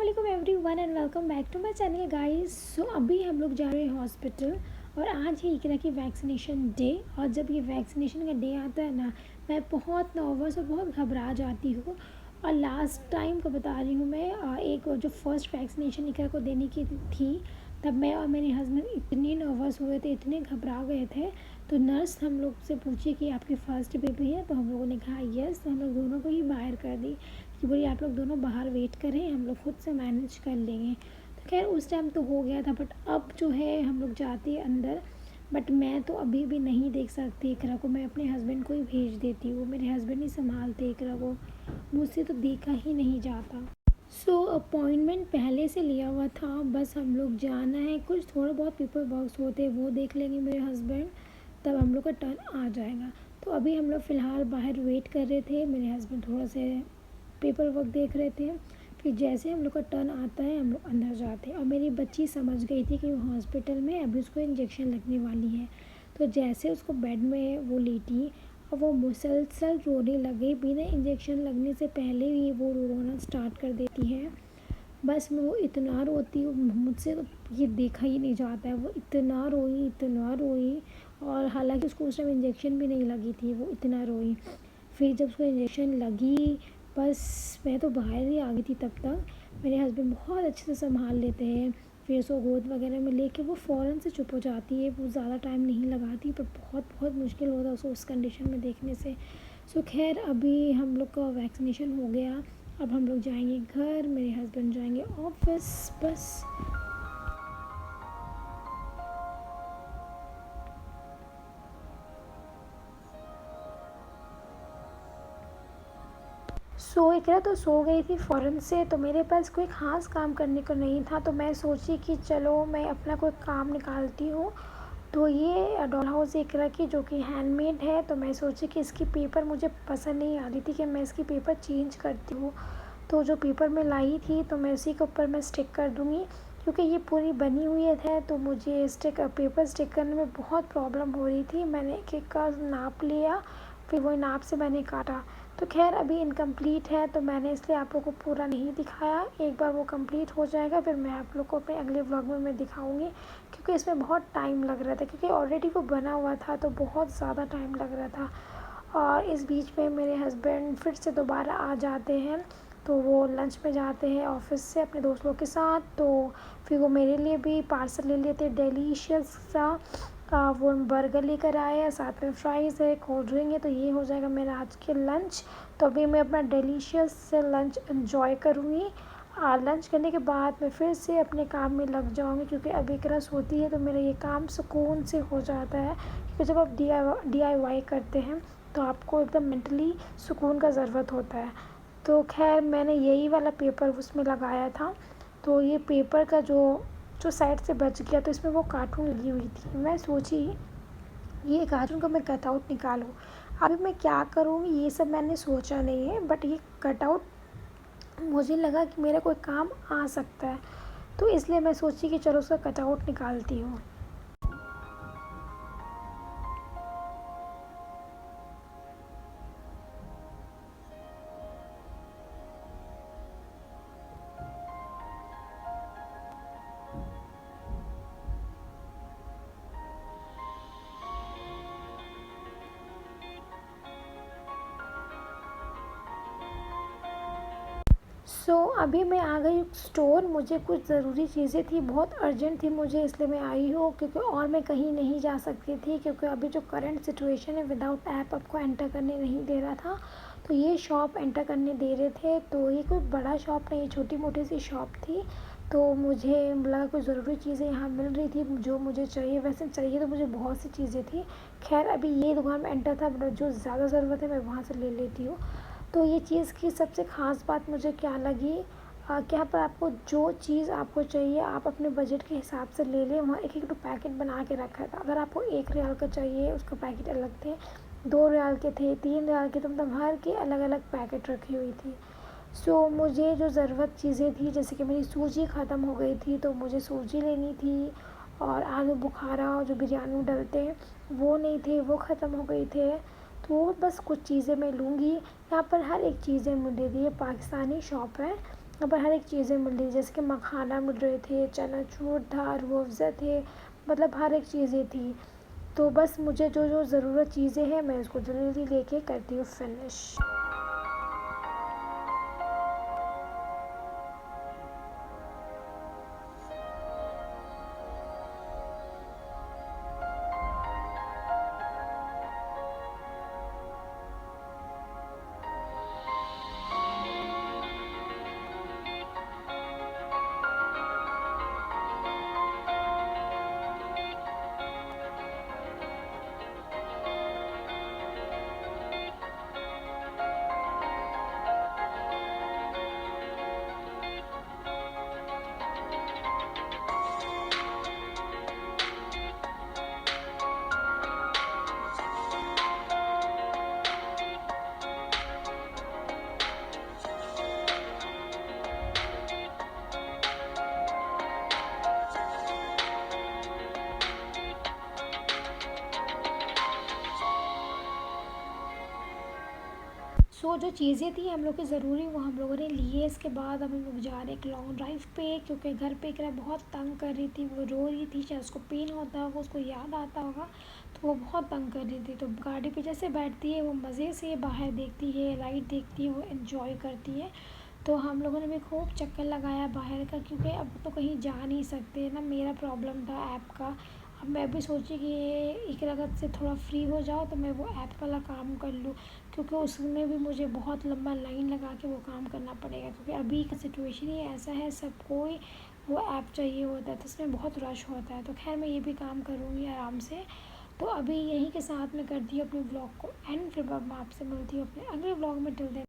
अस्सलाम everyone and welcome back to my channel guys. So अभी हम लोग जा रहे हैं हॉस्पिटल और आज है इकरा की वैक्सीनेशन डे। और जब ये वैक्सीनेशन का डे आता है ना, मैं बहुत नर्वस और बहुत घबरा जाती हूँ। और लास्ट टाइम को बता रही हूँ मैं, एक जो फर्स्ट वैक्सीनेशन इकरा को देने की थी, तब मैं और मेरे हस्बैंड इतने नर्वस हुए थे, इतने घबरा गए थे। तो नर्स हम लोग से पूछी कि आपकी फ़र्स्ट बेबी है, तो हम लोगों ने कहा यस। तो हम लोग दोनों को ही बाहर कर दी कि बोलिए आप लोग दोनों बाहर वेट करें, हम लोग खुद से मैनेज कर लेंगे। तो खैर उस टाइम तो हो गया था, बट अब जो है हम लोग जाते हैं अंदर। बट मैं तो अभी भी नहीं देख सकती इकरा को, मैं अपने हस्बैंड को ही भेज देती हूँ। मेरे हस्बैंड ही संभालते इकरा को, मुझसे तो देखा ही नहीं जाता। सो अपॉइंटमेंट पहले से लिया हुआ था, बस हम लोग जाना है। कुछ थोड़ा बहुत पेपर वर्क्स होते हैं वो देख लेंगे मेरे हस्बैंड, तब हम लोग का टर्न आ जाएगा। तो अभी हम लोग फ़िलहाल बाहर वेट कर रहे थे, मेरे हस्बैंड थोड़ा से पेपर वर्क देख रहे थे। फिर जैसे हम लोग का टर्न आता है हम लोग अंदर जाते हैं। और मेरी बच्ची समझ गई थी कि वो हॉस्पिटल में अभी उसको इंजेक्शन लगने वाली है। तो जैसे उसको बेड में वो लेटी और वो मुसलसल रोने लगी, बिना इंजेक्शन लगने से पहले ही वो रोना स्टार्ट कर देती है। बस वो इतना रोती है, मुझसे तो ये देखा ही नहीं जाता है। वो इतना रोई, इतना रोई। और हालांकि उसको उस टाइम इंजेक्शन भी नहीं लगी थी, वो इतना रोई। फिर जब उसको इंजेक्शन लगी, बस मैं तो बाहर ही आ गई थी तब तक। मेरे हस्बैंड बहुत अच्छे से संभाल लेते हैं, फिर उसको गोद वगैरह में लेके वो फ़ौरन से चुप हो जाती है। वो ज़्यादा टाइम नहीं लगाती, पर बहुत बहुत मुश्किल होता है उसको उस कंडीशन में देखने से। सो खैर अभी हम लोग का वैक्सीनेशन हो गया, अब हम लोग जाएंगे घर, मेरे हस्बैंड जाएंगे ऑफिस, बस। इकरा तो सो गई थी फ़ौरन से, तो मेरे पास कोई ख़ास काम करने को नहीं था। तो मैं सोची कि चलो मैं अपना कोई काम निकालती हूँ। तो ये डॉल हाउस इकरा की जो कि हैंडमेड है, तो मैं सोची कि इसकी पेपर मुझे पसंद नहीं आ रही थी कि मैं इसकी पेपर चेंज करती हूँ। तो जो पेपर मैं लाई थी तो मैं उसी के ऊपर मैं स्टिक कर दूँगी, क्योंकि ये पूरी बनी हुई है तो मुझे पेपर स्टिक करने में बहुत प्रॉब्लम हो रही थी। मैंने एक एक का नाप लिया, फिर वही नाप से मैंने काटा। तो खैर अभी इनकम्प्लीट है, तो मैंने इसलिए आप लोगों को पूरा नहीं दिखाया। एक बार वो कंप्लीट हो जाएगा फिर मैं आप लोग को अपने अगले व्लॉग में मैं दिखाऊंगी, क्योंकि इसमें बहुत टाइम लग रहा था, क्योंकि ऑलरेडी वो बना हुआ था तो बहुत ज़्यादा टाइम लग रहा था। और इस बीच में मेरे हस्बैंड फिर से दोबारा आ जाते हैं, तो वो लंच में जाते हैं ऑफिस से अपने दोस्त लोग के साथ। तो फिर वो मेरे लिए भी पार्सल ले लेते, डिलीशियस सा वो बर्गर लेकर आए, साथ में फ्राइज़ है, कोल्ड ड्रिंक है। तो ये हो जाएगा मेरा आज के लंच। तो अभी मैं अपना डिलीशियस से लंच एंजॉय करूँगी। लंच करने के बाद मैं फिर से अपने काम में लग जाऊँगी, क्योंकि अभी एक रस होती है तो मेरा ये काम सुकून से हो जाता है। क्योंकि जब आप DIY करते हैं तो आपको एकदम मेंटली सुकून का ज़रूरत होता है। तो खैर मैंने यही वाला पेपर उसमें लगाया था। तो ये पेपर का जो जो साइड से बच गया, तो इसमें वो कार्टून लगी हुई थी। मैं सोची ये कार्टून का मैं कटआउट निकालूं। अभी मैं क्या करूँगी ये सब मैंने सोचा नहीं है, बट ये कटआउट मुझे लगा कि मेरा कोई काम आ सकता है, तो इसलिए मैं सोची कि चलो उसका कटआउट निकालती हूँ। अभी मैं आ गई स्टोर। मुझे कुछ ज़रूरी चीज़ें थी, बहुत अर्जेंट थी मुझे, इसलिए मैं आई हूँ, क्योंकि और मैं कहीं नहीं जा सकती थी, क्योंकि अभी जो करंट सिचुएशन है विदाउट ऐप आपको एंटर करने नहीं दे रहा था। तो ये शॉप एंटर करने दे रहे थे, तो ये कोई बड़ा शॉप नहीं, छोटी मोटी सी शॉप थी। तो मुझे लगा कोई ज़रूरी चीज़ें यहाँ मिल रही थी जो मुझे चाहिए। वैसे चाहिए तो मुझे बहुत सी चीज़ें थी। खैर अभी ये दुकान में एंटर था, जो ज़्यादा ज़रूरत है मैं वहाँ से ले लेती हूँ। तो ये चीज़ की सबसे ख़ास बात मुझे क्या लगी, कि यहाँ पर आपको जो चीज़ आपको चाहिए आप अपने बजट के हिसाब से ले लें। वहाँ एक एक पैकेट बना के रखा था। अगर आपको 1 रियाल का चाहिए उसका पैकेट अलग थे, 2 रियाल के थे, 3 रियाल के, तो मतलब हर के अलग अलग पैकेट रखी हुई थी। मुझे जो ज़रूरत चीज़ें थी, जैसे कि मेरी सूजी ख़त्म हो गई थी तो मुझे सूजी लेनी थी। और आलू बुखारा जो बिरयानी में डलते हैं वो नहीं थे, वो ख़त्म हो गए थे। तो बस कुछ चीज़ें मैं लूँगी। यहाँ पर हर एक चीज़ें मुझे दी है, पाकिस्तानी शॉप है। यहाँ पर हर एक चीज़ें मिल रही, जैसे कि मखाना मिल रहे थे, चनाचूर था, रूह अफ़ज़ा थे, मतलब हर एक चीज़ें थी। तो बस मुझे जो जो ज़रूरत चीज़ें हैं मैं उसको जल्दी लेके करती हूँ फिनिश। सो जो चीज़ें थी हम लोग की ज़रूरी वो हम लोगों ने लिए। इसके बाद अब हम लोग जा रहे हैं एक लॉन्ग ड्राइव पे, क्योंकि घर पे इकरा बहुत तंग कर रही थी, वो रो रही थी, शायद उसको पेन होता होगा, उसको याद आता होगा, तो वो बहुत तंग कर रही थी। तो गाड़ी पे जैसे बैठती है वो मज़े से बाहर देखती है, लाइट देखती है, वो एंजॉय करती है। तो हम लोगों ने भी खूब चक्कर लगाया बाहर का, क्योंकि अब तो कहीं जा नहीं सकते ना, मेरा प्रॉब्लम था ऐप का। अब मैं भी सोची कि ये इकरा से थोड़ा फ्री हो जाओ तो मैं वो ऐप वाला काम कर लूँ, क्योंकि उसमें भी मुझे बहुत लंबा लाइन लगा के वो काम करना पड़ेगा, क्योंकि अभी का सिचुएशन ही ऐसा है, सबको ही वो ऐप चाहिए होता है, तो उसमें बहुत रश होता है। तो खैर मैं ये भी काम करूँगी आराम से। तो अभी यहीं के साथ में करती हूँ अपने ब्लॉग को एंड, फिर मैं आपसे मिलती हूँ अपने अगले ब्लॉग में। Till then